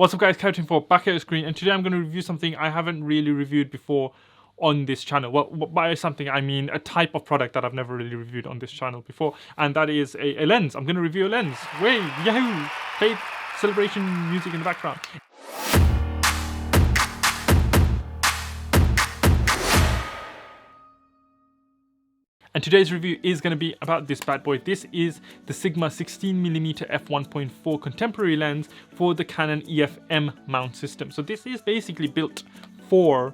What's up guys, f1.4 back at the screen, and today I'm going to review something I haven't really reviewed before on this channel. Well, by something I mean a type of product that I've never really reviewed on this channel before, and that is a lens. I'm going to review a lens. Way, yahoo! Play celebration music in the background. And today's review is going to be about this bad boy. This is the Sigma 16mm f1.4 contemporary lens for the Canon EF-M mount system. So this is basically built for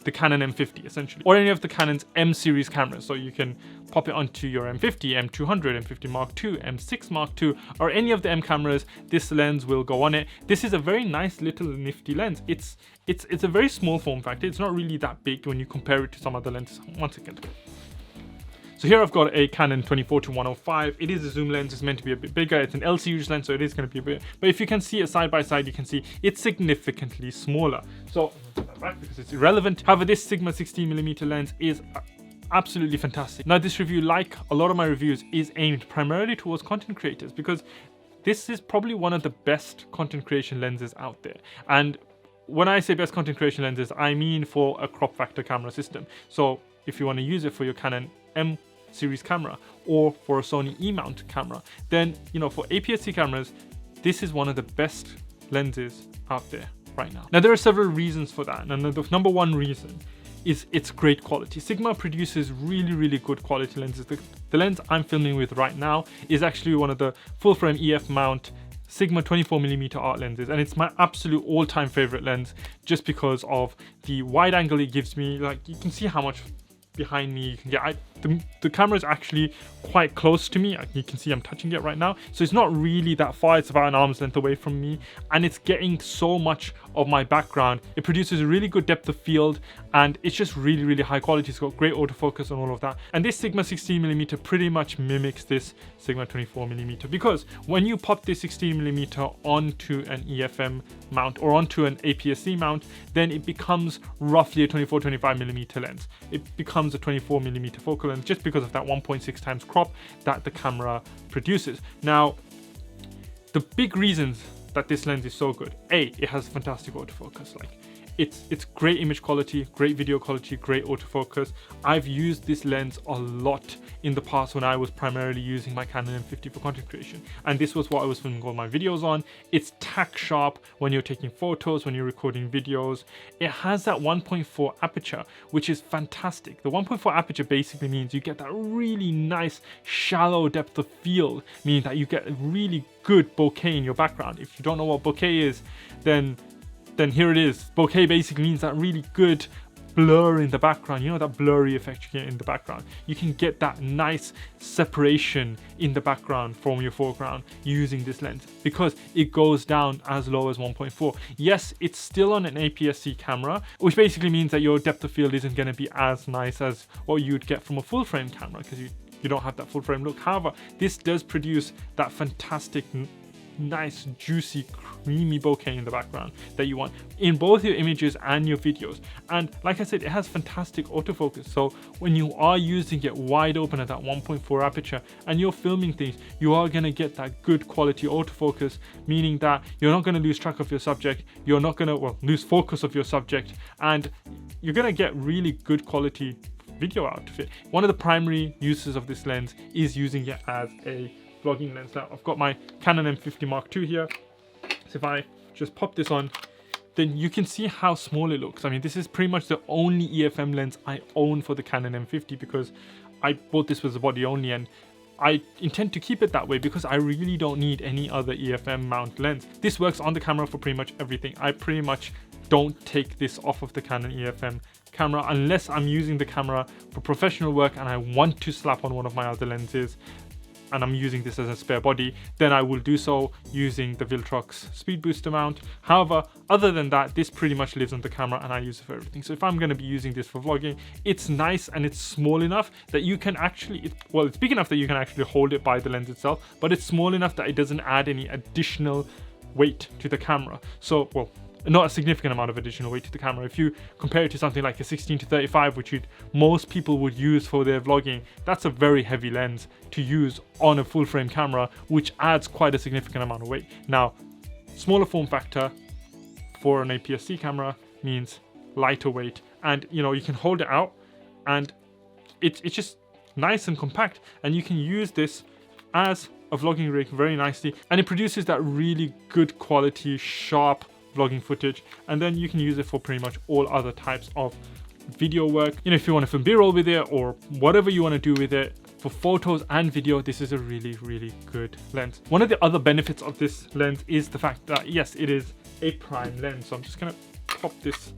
the Canon M50 essentially, or any of the Canon's M series cameras. So you can pop it onto your M50, M200, M50 Mark II, M6 Mark II, or any of the M cameras. This lens will go on it. This is a very nice little nifty lens. It's a very small form factor. It's not really that big when you compare it to some other lenses. One second. So here I've got a Canon 24-105. It is a zoom lens. It's meant to be a bit bigger. It's an L series lens, so it is going to be a bit. But if you can see it side by side, you can see it's significantly smaller. So I'm going to put that back because it's irrelevant. However, this Sigma 16mm lens is absolutely fantastic. Now, this review, like a lot of my reviews, is aimed primarily towards content creators because this is probably one of the best content creation lenses out there. And when I say best content creation lenses, I mean for a crop factor camera system. So if you want to use it for your Canon M series camera or for a Sony E-mount camera, then for APS-C cameras, this is one of the best lenses out there right now. Now there are several reasons for that, and the number one reason is its great quality. Sigma produces really good quality lenses. The lens I'm filming with right now is actually one of the full frame EF mount Sigma 24mm art lenses, and it's my absolute all-time favorite lens just because of the wide angle it gives me. Like, you can see how much behind me you can get. The camera is actually quite close to me. You can see I'm touching it right now, so it's not really that far. It's about an arm's length away from me, and it's getting so much of my background. It produces a really good depth of field, and it's just really high quality. It's got great autofocus and all of that, and this Sigma 16mm pretty much mimics this Sigma 24mm, because when you pop this 16mm onto an EF-M mount or onto an APS-C mount, then it becomes roughly a 24-25mm lens. It becomes a 24mm focal length just because of that 1.6 times crop that the camera produces. Now, the big reasons that this lens is so good: A, it has fantastic autofocus. Like, it's great image quality, great video quality, great autofocus. I've used this lens a lot in the past when I was primarily using my Canon M50 for content creation, and this was what I was filming all my videos on. It's tack sharp when you're taking photos, when you're recording videos. It has that 1.4 aperture, which is fantastic. The 1.4 aperture basically means you get that really nice shallow depth of field, meaning that you get a really good bokeh in your background. If you don't know what bokeh is, then here it is. Bokeh basically means that really good blur in the background. You know, that blurry effect you get in the background. You can get that nice separation in the background from your foreground using this lens because it goes down as low as 1.4. Yes, it's still on an APS-C camera, which basically means that your depth of field isn't going to be as nice as what you'd get from a full frame camera because you don't have that full frame look. However, this does produce that fantastic, nice, juicy, creamy bokeh in the background that you want in both your images and your videos. And like I said, it has fantastic autofocus, so when you are using it wide open at that 1.4 aperture and you're filming things, you are going to get that good quality autofocus, meaning that you're not going to lose track of your subject, you're not going to lose focus of your subject, and you're going to get really good quality video out of it. One of the primary uses of this lens is using it as a vlogging lens. Now, I've got my Canon M50 Mark II here, so if I just pop this on, then you can see how small it looks. I mean, this is pretty much the only EF-M lens I own for the Canon M50 because I bought this with the body only, and I intend to keep it that way because I really don't need any other EF-M mount lens. This works on the camera for pretty much everything. I pretty much don't take this off of the Canon EF-M camera unless I'm using the camera for professional work and I want to slap on one of my other lenses and I'm using this as a spare body, then I will do so using the Viltrox speed booster mount. However, other than that, this pretty much lives on the camera and I use it for everything. So if I'm going to be using this for vlogging, it's nice and it's small enough that you can actually, it's big enough that you can actually hold it by the lens itself, but it's small enough that it doesn't add any additional weight to the camera. So, not a significant amount of additional weight to the camera. If you compare it to something like a 16-35, which most people would use for their vlogging, that's a very heavy lens to use on a full frame camera, which adds quite a significant amount of weight. Now, smaller form factor, for an APS-C camera means lighter weight, and you know, you can hold it out and it's just nice and compact, and you can use this as a vlogging rig very nicely, and it produces that really good quality sharp vlogging footage, and then you can use it for pretty much all other types of video work. You know, if you want to film B-roll with it or whatever you want to do with it, for photos and video, this is a really good lens. One of the other benefits of this lens is the fact that yes, it is a prime lens. So I'm just gonna pop this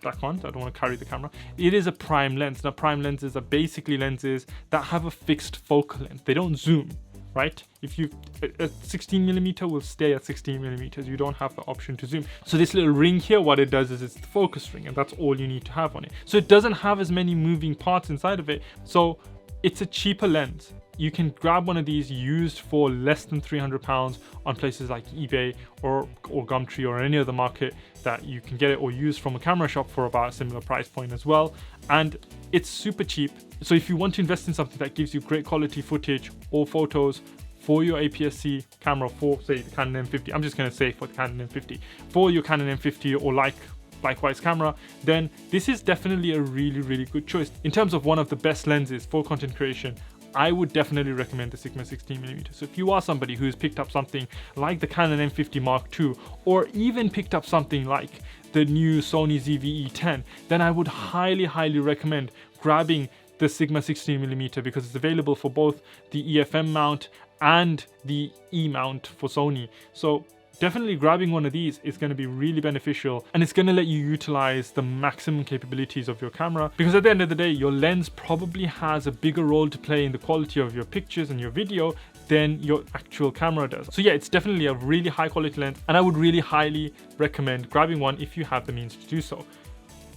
back on, so I don't want to carry the camera. It is a prime lens. Now prime lenses are basically lenses that have a fixed focal length. They don't zoom, right? If you, a 16mm will stay at 16mm. You don't have the option to zoom. So this little ring here, what it does is it's the focus ring, and that's all you need to have on it. So it doesn't have as many moving parts inside of it. So it's a cheaper lens. You can grab one of these used for less than £300 on places like eBay or Gumtree or any other market that you can get it, or use from a camera shop for about a similar price point as well. And it's super cheap. So if you want to invest in something that gives you great quality footage or photos for your APS-C camera, for say the Canon M50, I'm just going to say for the Canon M50, for your Canon M50 or likewise camera, then this is definitely a really good choice. In terms of one of the best lenses for content creation, I would definitely recommend the Sigma 16mm. So if you are somebody who's picked up something like the Canon M50 Mark II, or even picked up something like the new Sony ZV-E10, then I would highly recommend grabbing the Sigma 16mm, because it's available for both the EFM mount and the E mount for Sony. So definitely grabbing one of these is going to be really beneficial, and it's going to let you utilize the maximum capabilities of your camera, because at the end of the day, your lens probably has a bigger role to play in the quality of your pictures and your video than your actual camera does. So yeah, it's definitely a really high quality lens, and I would really highly recommend grabbing one if you have the means to do so.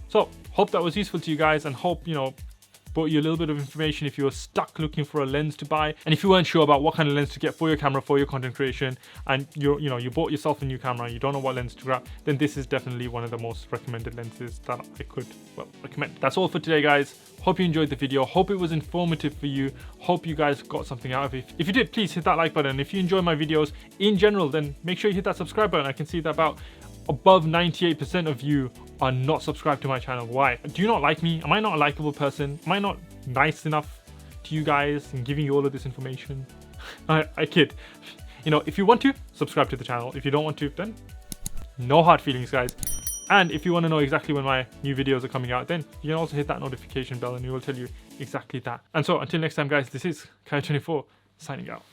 So hope that was useful to you guys, and hope, you know, brought you a little bit of information if you were stuck looking for a lens to buy, and if you weren't sure about what kind of lens to get for your camera for your content creation, and you bought yourself a new camera and you don't know what lens to grab, then this is definitely one of the most recommended lenses that I could recommend. That's all for today, guys. Hope you enjoyed the video. Hope it was informative for you. Hope you guys got something out of it. If you did, please hit that like button. If you enjoy my videos in general, then make sure you hit that subscribe button. I can see that about above 98% of you are not subscribed to my channel. Why? Do you not like me? Am I not a likable person? Am I not nice enough to you guys in giving you all of this information? I kid. You know, if you want to, subscribe to the channel. If you don't want to, then no hard feelings, guys. And if you want to know exactly when my new videos are coming out, then you can also hit that notification bell and it will tell you exactly that. And so until next time, guys, this is Kai24 signing out.